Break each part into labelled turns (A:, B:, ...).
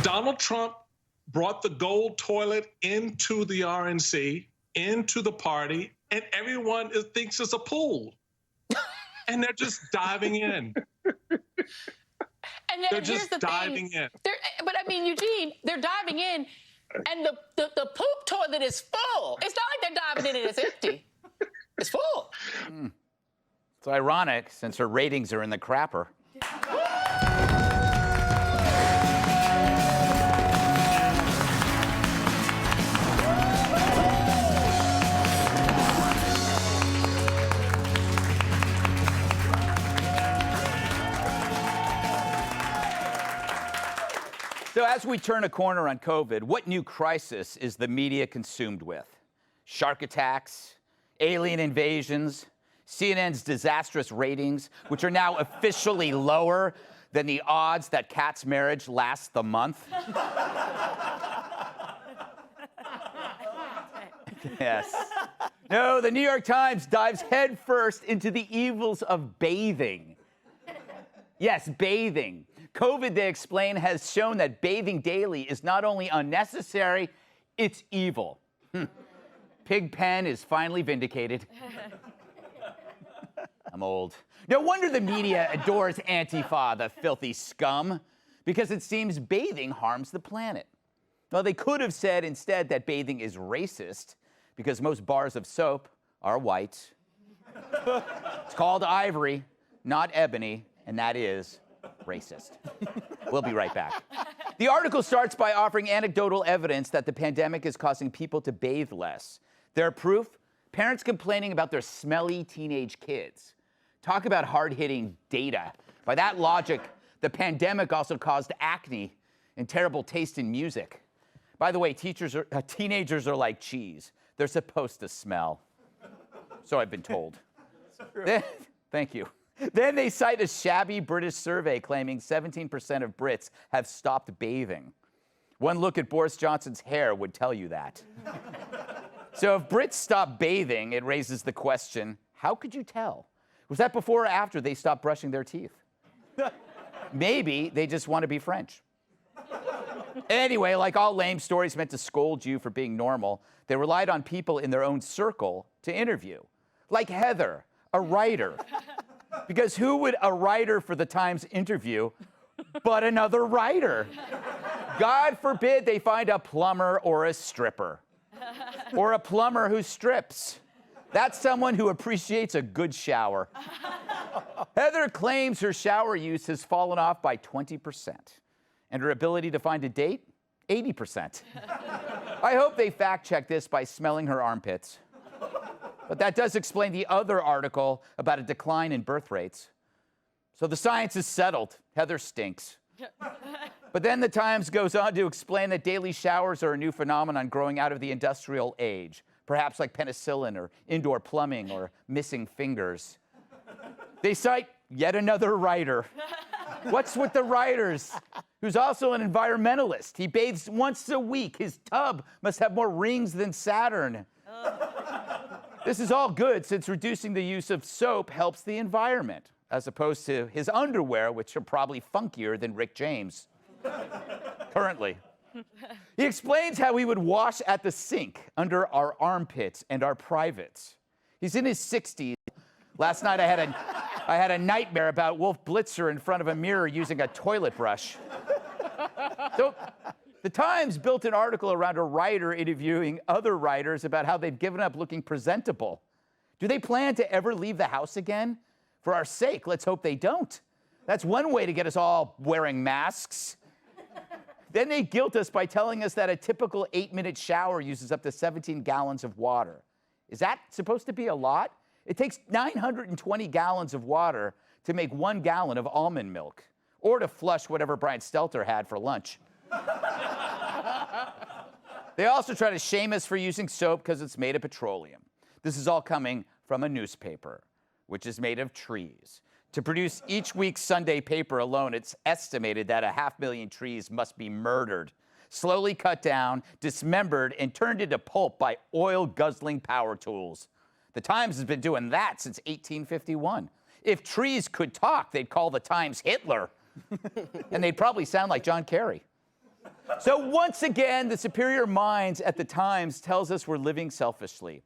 A: Donald Trump brought the gold toilet into the RNC, into the party, and everyone thinks it's a pool. And they're just diving in.
B: And
A: they're just diving in.
B: But I mean, Eugene, they're diving in, and the poop toilet is full. It's not like they're diving in and it's empty. It's full.
C: It's ironic, since her ratings are in the crapper. So as we turn a corner on COVID, what new crisis is the media consumed with? Shark attacks, alien invasions, CNN's disastrous ratings, which are now officially lower than the odds that Kat's marriage lasts the month? Yes. No, the New York Times dives headfirst into the evils of bathing. Yes, bathing. COVID, they explain, has shown that bathing daily is not only unnecessary, it's evil. Pigpen is finally vindicated. I'm old. No wonder the media adores Antifa, the filthy scum, because it seems bathing harms the planet. Well, they could have said instead that bathing is racist, because most bars of soap are white. It's called ivory, not ebony, and that is racist. We'll be right back. The article starts by offering anecdotal evidence that the pandemic is causing people to bathe less. Their proof? Parents complaining about their smelly teenage kids. Talk about hard-hitting data. By that logic, the pandemic also caused acne and terrible taste in music. By the way, teenagers are like cheese. They're supposed to smell. So I've been told. Thank you. Then they cite a shabby British survey claiming 17% of Brits have stopped bathing. One look at Boris Johnson's hair would tell you that. So if Brits stop bathing, it raises the question, how could you tell? Was that before or after they stopped brushing their teeth? Maybe they just want to be French. Anyway, like all lame stories meant to scold you for being normal, they relied on people in their own circle to interview. Like Heather, a writer. Because who would a writer for the Times interview but another writer? God forbid they find a plumber or a stripper. Or a plumber who strips. That's someone who appreciates a good shower. Heather claims her shower use has fallen off by 20%. And her ability to find a date, 80%. I hope they fact-check this by smelling her armpits. But that does explain the other article about a decline in birth rates. So the science is settled. Heather stinks. But then the Times goes on to explain that daily showers are a new phenomenon growing out of the industrial age, perhaps like penicillin or indoor plumbing or missing fingers. They cite yet another writer. What's with the writers? Who's also an environmentalist. He bathes once a week. His tub must have more rings than Saturn. This is all good since reducing the use of soap helps the environment, as opposed to his underwear, which are probably funkier than Rick James. Currently. He explains how he would wash at the sink under our armpits and our privates. He's in his 60s. Last night I had a nightmare about Wolf Blitzer in front of a mirror using a toilet brush. So the Times built an article around a writer interviewing other writers about how they've given up looking presentable. Do they plan to ever leave the house again? For our sake, let's hope they don't. That's one way to get us all wearing masks. Then they guilt us by telling us that a typical 8-minute shower uses up to 17 gallons of water. Is that supposed to be a lot? It takes 920 gallons of water to make 1 gallon of almond milk, or to flush whatever Brian Stelter had for lunch. They also try to shame us for using soap because it's made of petroleum. This is all coming from a newspaper, which is made of trees. To produce each week's Sunday paper alone, it's estimated that 500,000 trees must be murdered, slowly cut down, dismembered, and turned into pulp by oil-guzzling power tools. The Times has been doing that since 1851. If trees could talk, they'd call the Times Hitler. And they'd probably sound like John Kerry. So once again, the superior minds at the Times tells us we're living selfishly.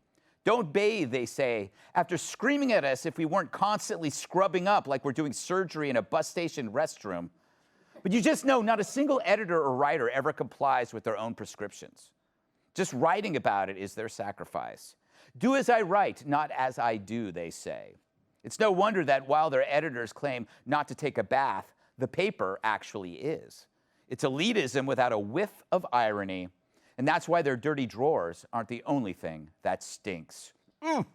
C: Don't bathe, they say, after screaming at us if we weren't constantly scrubbing up like we're doing surgery in a bus station restroom. But you just know not a single editor or writer ever complies with their own prescriptions. Just writing about it is their sacrifice. Do as I write, not as I do, they say. It's no wonder that while their editors claim not to take a bath, the paper actually is. It's elitism without a whiff of irony. And that's why their dirty drawers aren't the only thing that stinks.
D: Period.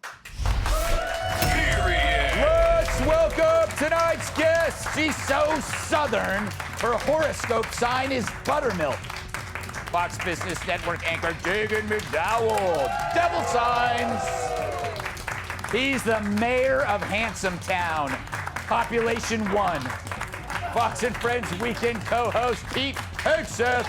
C: Let's welcome tonight's guest. She's so southern, her horoscope sign is buttermilk. Fox Business Network anchor Jagan McDowell. Devil signs. He's the mayor of Handsome Town, population 1. Fox and Friends weekend co-host Pete Hegseth.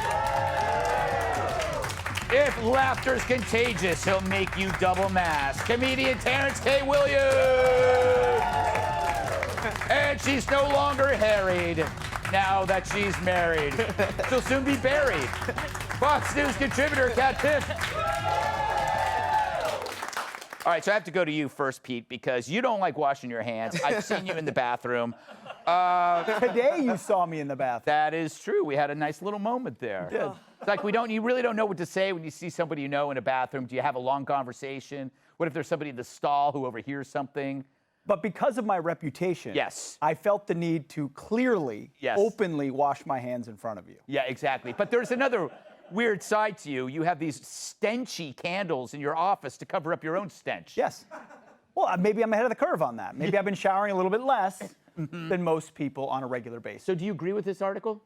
C: If laughter's contagious, he'll make you double mask. Comedian Terrence K. Williams. And she's no longer harried now that she's married. She'll soon be buried. Fox News contributor Kat Piff. All right, so I have to go to you first, Pete, because you don't like washing your hands. I've seen you in the bathroom.
E: Today you saw me in the bathroom.
C: That is true. We had a nice little moment there.
E: We did.
C: It's like you really don't know what to say when you see somebody you know in a bathroom. Do you have a long conversation? What if there's somebody in the stall who overhears something?
E: But because of my reputation,
C: Yes.
E: I felt the need to clearly,
C: Yes.
E: openly wash my hands in front of you.
C: Yeah, exactly. But there's another weird side to you. You have these stenchy candles in your office to cover up your own stench.
E: Yes. Well, maybe I'm ahead of the curve on that. Maybe I've been showering a little bit less than most people on a regular basis.
C: So do you agree with this article?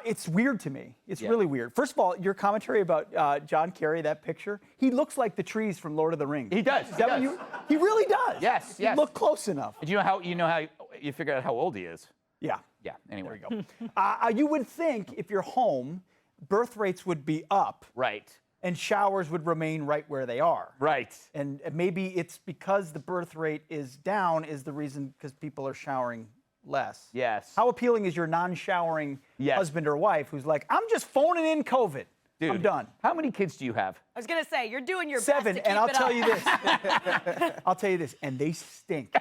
E: It's weird to me. It's really weird. First of all, your commentary about John Kerry, that picture, he looks like the trees from Lord of the Rings.
C: He does.
E: Is that what he really does.
C: Yes,
E: You look close enough.
C: Do you know how you figured out how old he is?
E: Yeah.
C: Yeah, anyway.
E: There you go. You would think if you're home, birth rates would be up
C: Right.
E: and showers would remain right where they are.
C: Right.
E: And maybe it's because the birth rate is down is the reason because people are showering less.
C: Yes.
E: How appealing is your non-showering
C: Yes.
E: husband or wife who's like, I'm just phoning in COVID.
C: Dude,
E: I'm done.
C: How many kids do you have?
F: I was gonna say you're doing your
E: 7,
F: best to keep
E: and I'll
F: it
E: tell
F: up.
E: you this. I'll tell you this, and they stink.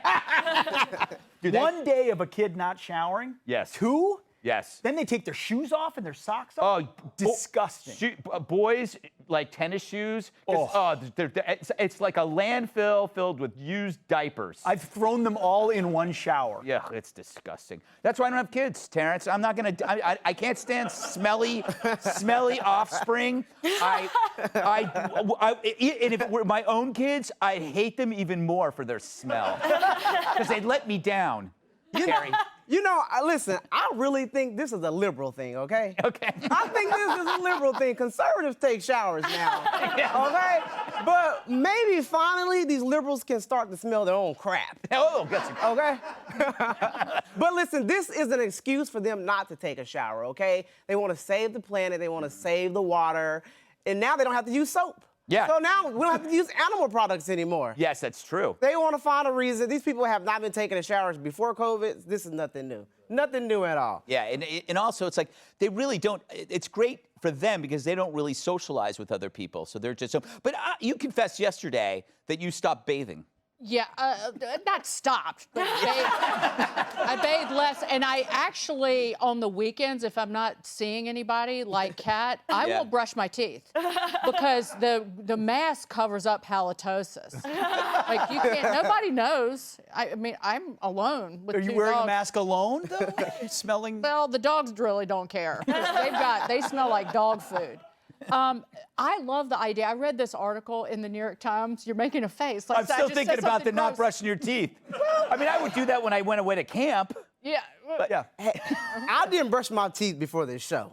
C: Dude,
E: One day of a kid not showering.
C: Yes.
E: 2.
C: Yes.
E: Then they take their shoes off and their socks off.
C: Oh,
E: disgusting.
C: Boys like tennis shoes. It's like a landfill filled with used diapers.
E: I've thrown them all in one shower.
C: Yeah, it's disgusting. That's why I don't have kids, Terrence. I'm not gonna. I can't stand smelly offspring. And if it were my own kids, I'd hate them even more for their smell because they'd let me down. Gary.
D: You know, listen, I really think this is a liberal thing, okay?
C: Okay.
D: I think this is a liberal thing. Conservatives take showers now, okay? But maybe finally these liberals can start to smell their own crap,
C: Oh, gotcha.
D: okay? But listen, this is an excuse for them not to take a shower, okay? They want to save the planet, they want to save the water, and now they don't have to use soap.
C: Yeah.
D: So now we don't have to use animal products anymore.
C: Yes, that's true.
D: They want to find a reason. These people have not been taking showers before COVID. This is nothing new. Nothing new at all.
C: Yeah, and also it's like they really don't. It's great for them because they don't really socialize with other people, so they're just. But you confessed yesterday that you stopped bathing.
B: Yeah, not stopped, but I bathe less. And I actually, on the weekends, if I'm not seeing anybody like Kat, I
C: Yeah.
B: will brush my teeth because the mask covers up halitosis. Like, you can't, nobody knows. I mean, I'm alone with
E: Are you
B: 2
E: wearing
B: dogs.
E: a mask alone, though? Smelling?
B: Well, the dogs really don't care. They smell like dog food. I love the idea. I read this article in the New York Times. You're making a face. Like,
C: I'm
B: I
C: still
B: just
C: thinking
B: said
C: about the
B: something
C: not
B: gross.
C: brushing your teeth. I mean, I would do that when I went away to camp.
B: Yeah.
E: Yeah.
D: Hey, I didn't brush my teeth before this show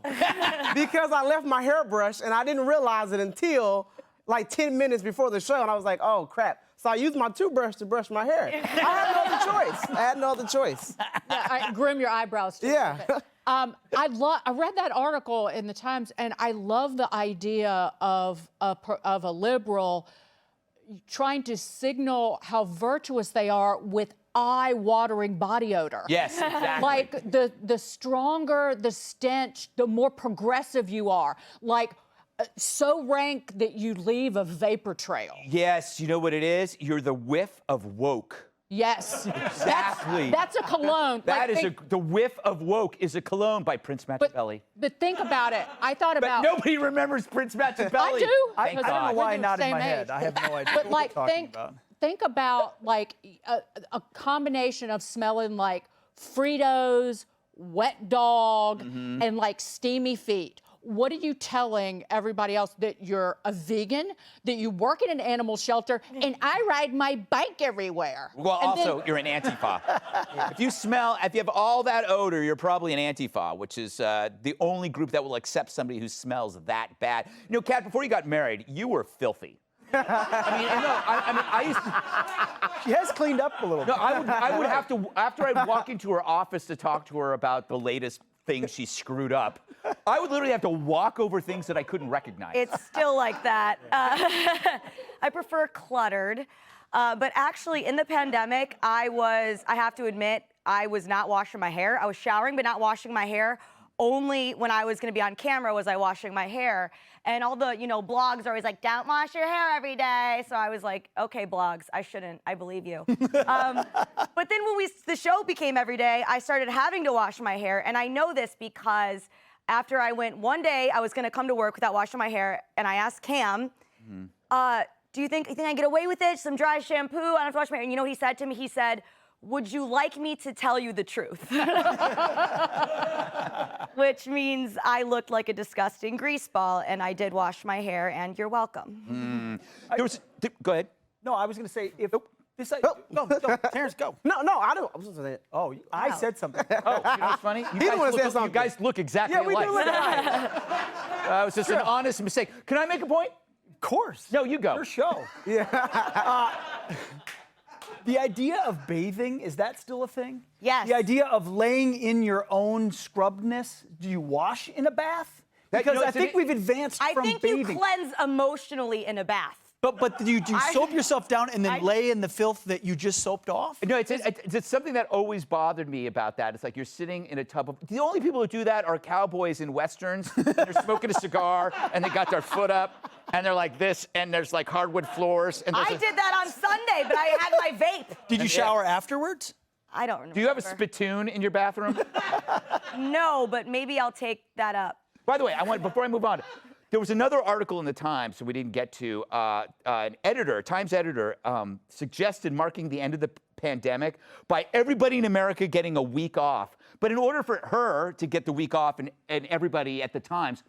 D: because I left my hairbrush and I didn't realize it until like 10 minutes before the show, and I was like, oh, crap. So I used my toothbrush to brush my hair. I had no other choice.
B: Yeah, groom your eyebrows too.
D: Yeah.
B: I read that article in the Times, and I love the idea of a liberal trying to signal how virtuous they are with eye-watering body odor.
C: Yes, exactly.
B: Like the stronger the stench, the more progressive you are. Like so rank that you leave a vapor trail.
C: Yes, you know what it is? You're the whiff of woke.
B: Yes.
C: Exactly.
B: That's a cologne.
C: That is the whiff of woke is a cologne by Prince Machiavelli.
B: But think about it. I thought about.
C: But nobody remembers Prince Machiavelli.
B: I do.
E: I don't know why I nodded my
B: Same
E: head.
B: age.
E: I have no idea
B: But
E: what
B: like,
E: you're talking about.
B: think about like a combination of smelling like Fritos, wet dog, and like steamy feet. What are you telling everybody else? That you're a vegan, that you work in an animal shelter, and I ride my bike everywhere.
C: Well,
B: And
C: also,
B: then-
C: you're an Antifa. If you have all that odor, you're probably an Antifa, which is the only group that will accept somebody who smells that bad. You know, Kat, before you got married, you were filthy. I used to.
E: She has cleaned up a little bit.
C: No, I would have to, after I'd walk into her office to talk to her about the latest thing she screwed up, I would literally have to walk over things that I couldn't recognize.
F: It's still like that. I prefer cluttered. But actually, in the pandemic, I have to admit, I was not washing my hair. I was showering, but not washing my hair. Only when I was going to be on camera was I washing my hair. And all the, blogs are always like, don't wash your hair every day. So I was like, okay, blogs, I shouldn't. I believe you. But then when the show became every day, I started having to wash my hair. And I know this because after I went one day, I was going to come to work without washing my hair. And I asked Cam, do you think I can get away with it? Some dry shampoo, I don't have to wash my hair. And you know what he said to me? He said, would you like me to tell you the truth? Which means I looked like a disgusting grease ball, and I did wash my hair, and you're welcome.
C: Go ahead.
E: No, I was going to say, if this, go, Terrence, go.
D: No, I don't. I was just saying.
E: Oh, I said something.
C: Oh, you know what's funny? You guys look exactly alike.
D: Yeah, we do look alike.
C: It was just an honest mistake. Can I make a point?
E: Of course.
C: No, you go.
E: Your show. Yeah. The idea of bathing, is that still a thing?
F: Yes.
E: The idea of laying in your own scrubbedness, do you wash in a bath? Because I think we've advanced from bathing.
F: I think you cleanse emotionally in a bath.
E: But do you soap yourself down and then lay in the filth that you just soaped off?
C: No, it's something that always bothered me about that. It's like you're sitting in a tub of. The only people who do that are cowboys in westerns. They're smoking a cigar and they got their foot up and they're like this and there's like hardwood floors. And
F: I did that on Sunday, but I had my vape.
E: Did you shower afterwards?
F: I don't remember.
C: Do you have a spittoon in your bathroom?
F: No, but maybe I'll take that up.
C: By the way, before I move on. There was another article in the Times that we didn't get to. An editor, Times editor, suggested marking the end of the pandemic by everybody in America getting a week off. But in order for her to get the week off and everybody at the Times,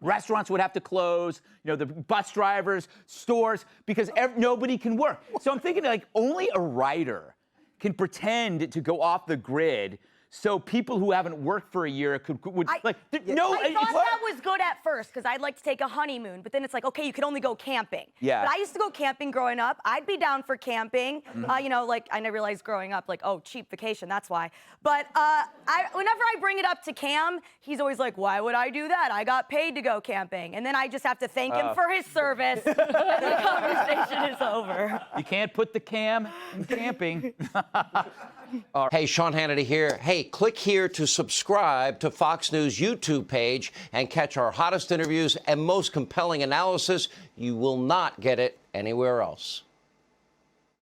C: restaurants would have to close, the bus drivers, stores, because nobody can work. So I'm thinking like only a writer can pretend to go off the grid. So people who haven't worked for a year would
F: I thought that was good at first because I'd like to take a honeymoon, but then it's like, okay, you could only go camping.
C: Yeah.
F: But I used to go camping growing up. I'd be down for camping. Like I never realized growing up, like, oh, cheap vacation, that's why. But whenever I bring it up to Cam, he's always like, why would I do that? I got paid to go camping. And then I just have to thank him for his service, and the conversation is over.
C: You can't put the Cam in camping.
G: Hey, Sean Hannity here. Hey, click here to subscribe to Fox News YouTube page and catch our hottest interviews and most compelling analysis. You will not get it anywhere else.